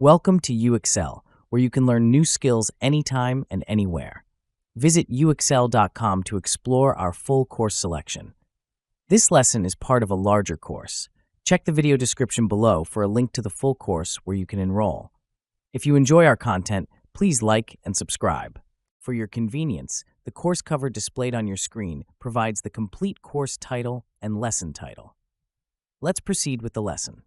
Welcome to UXL, where you can learn new skills anytime and anywhere. Visit uxl.com to explore our full course selection. This lesson is part of a larger course. Check the video description below for a link to the full course where you can enroll. If you enjoy our content, please like and subscribe. For your convenience, the course cover displayed on your screen provides the complete course title and lesson title. Let's proceed with the lesson.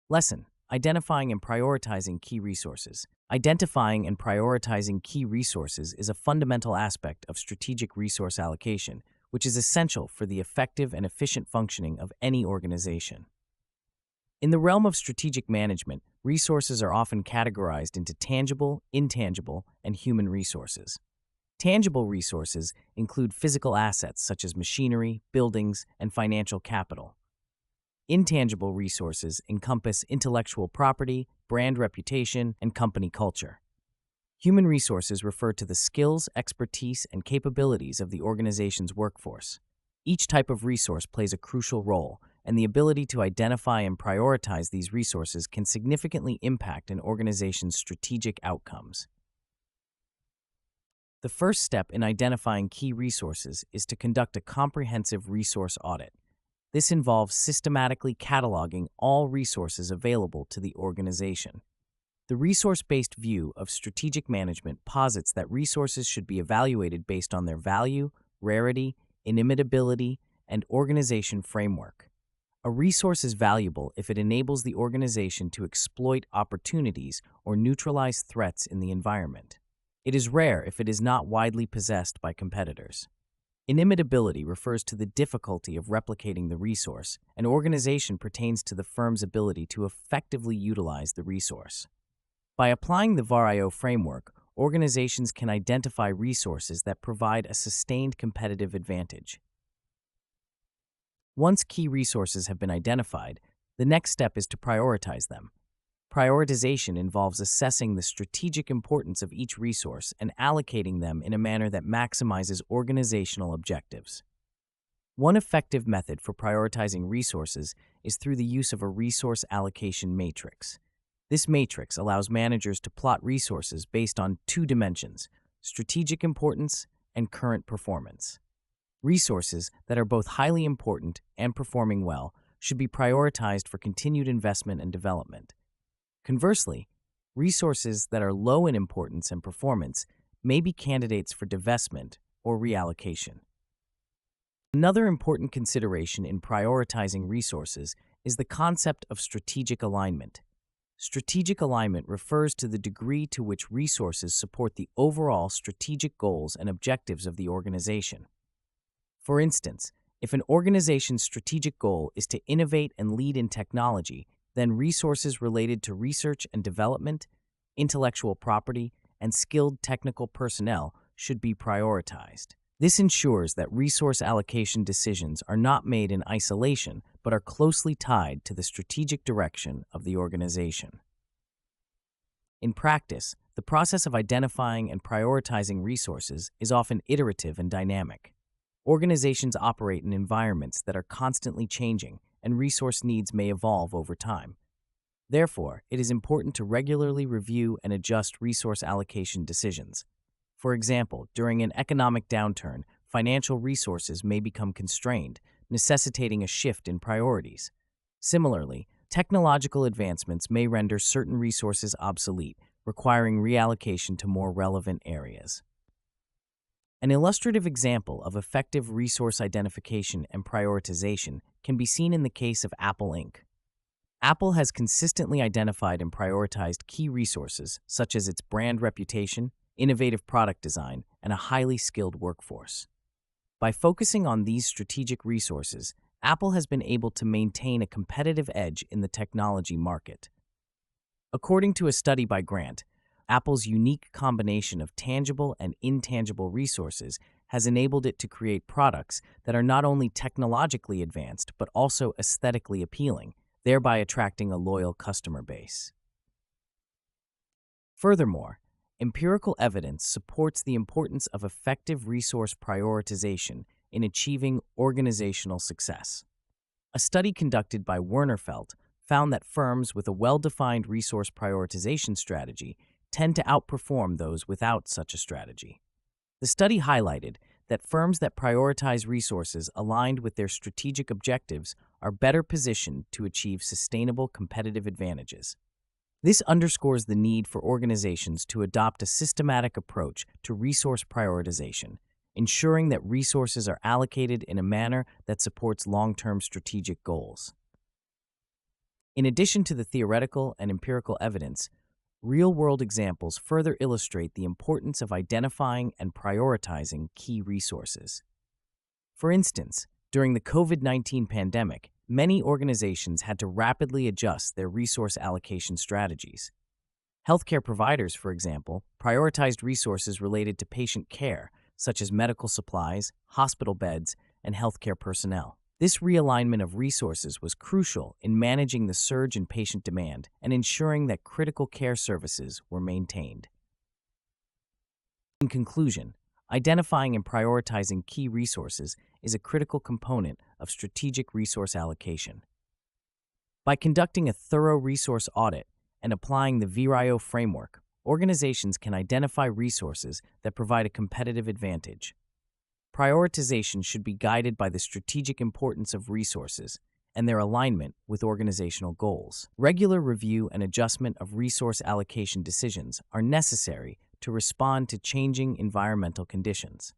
Lesson: Identifying and prioritizing key resources. Identifying and prioritizing key resources is a fundamental aspect of strategic resource allocation, which is essential for the effective and efficient functioning of any organization. In the realm of strategic management, resources are often categorized into tangible, intangible, and human resources. Tangible resources include physical assets such as machinery, buildings, and financial capital. Intangible resources encompass intellectual property, brand reputation, and company culture. Human resources refer to the skills, expertise, and capabilities of the organization's workforce. Each type of resource plays a crucial role, and the ability to identify and prioritize these resources can significantly impact an organization's strategic outcomes. The first step in identifying key resources is to conduct a comprehensive resource audit. This involves systematically cataloging all resources available to the organization. The resource-based view of strategic management posits that resources should be evaluated based on their value, rarity, inimitability, and organization framework. A resource is valuable if it enables the organization to exploit opportunities or neutralize threats in the environment. It is rare if it is not widely possessed by competitors. Inimitability refers to the difficulty of replicating the resource. An organization pertains to the firm's ability to effectively utilize the resource. By applying the VRIO framework, organizations can identify resources that provide a sustained competitive advantage. Once key resources have been identified, the next step is to prioritize them. Prioritization involves assessing the strategic importance of each resource and allocating them in a manner that maximizes organizational objectives. One effective method for prioritizing resources is through the use of a resource allocation matrix. This matrix allows managers to plot resources based on two dimensions: strategic importance and current performance. Resources that are both highly important and performing well should be prioritized for continued investment and development. Conversely, resources that are low in importance and performance may be candidates for divestment or reallocation. Another important consideration in prioritizing resources is the concept of strategic alignment. Strategic alignment refers to the degree to which resources support the overall strategic goals and objectives of the organization. For instance, if an organization's strategic goal is to innovate and lead in technology, then resources related to research and development, intellectual property, and skilled technical personnel should be prioritized. This ensures that resource allocation decisions are not made in isolation but are closely tied to the strategic direction of the organization. In practice, the process of identifying and prioritizing resources is often iterative and dynamic. Organizations operate in environments that are constantly changing, and resource needs may evolve over time. Therefore, it is important to regularly review and adjust resource allocation decisions. For example, during an economic downturn, financial resources may become constrained, necessitating a shift in priorities. Similarly, technological advancements may render certain resources obsolete, requiring reallocation to more relevant areas. An illustrative example of effective resource identification and prioritization can be seen in the case of Apple Inc. Apple has consistently identified and prioritized key resources such as its brand reputation, innovative product design, and a highly skilled workforce. By focusing on these strategic resources, Apple has been able to maintain a competitive edge in the technology market. According to a study by Grant, Apple's unique combination of tangible and intangible resources has enabled it to create products that are not only technologically advanced but also aesthetically appealing, thereby attracting a loyal customer base. Furthermore, empirical evidence supports the importance of effective resource prioritization in achieving organizational success. A study conducted by Wernerfeld found that firms with a well-defined resource prioritization strategy tend to outperform those without such a strategy. The study highlighted that firms that prioritize resources aligned with their strategic objectives are better positioned to achieve sustainable competitive advantages. This underscores the need for organizations to adopt a systematic approach to resource prioritization, ensuring that resources are allocated in a manner that supports long-term strategic goals. In addition to the theoretical and empirical evidence, real-world examples further illustrate the importance of identifying and prioritizing key resources. For instance, during the COVID-19 pandemic, many organizations had to rapidly adjust their resource allocation strategies. Healthcare providers, for example, prioritized resources related to patient care, such as medical supplies, hospital beds, and healthcare personnel. This realignment of resources was crucial in managing the surge in patient demand and ensuring that critical care services were maintained. In conclusion, identifying and prioritizing key resources is a critical component of strategic resource allocation. By conducting a thorough resource audit and applying the VRIO framework, organizations can identify resources that provide a competitive advantage. Prioritization should be guided by the strategic importance of resources and their alignment with organizational goals. Regular review and adjustment of resource allocation decisions are necessary to respond to changing environmental conditions.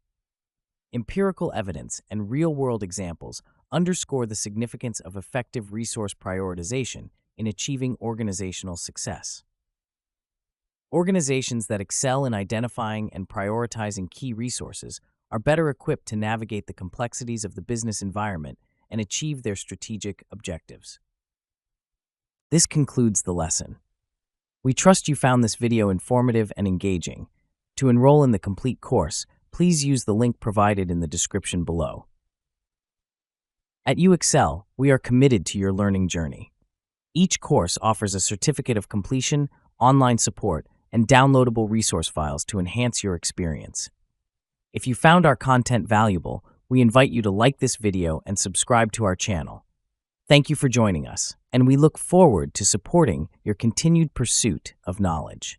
Empirical evidence and real-world examples underscore the significance of effective resource prioritization in achieving organizational success. Organizations that excel in identifying and prioritizing key resources are better equipped to navigate the complexities of the business environment and achieve their strategic objectives. This concludes the lesson. We trust you found this video informative and engaging. To enroll in the complete course, please use the link provided in the description below. At UExcel, we are committed to your learning journey. Each course offers a certificate of completion, online support, and downloadable resource files to enhance your experience. If you found our content valuable, we invite you to like this video and subscribe to our channel. Thank you for joining us, and we look forward to supporting your continued pursuit of knowledge.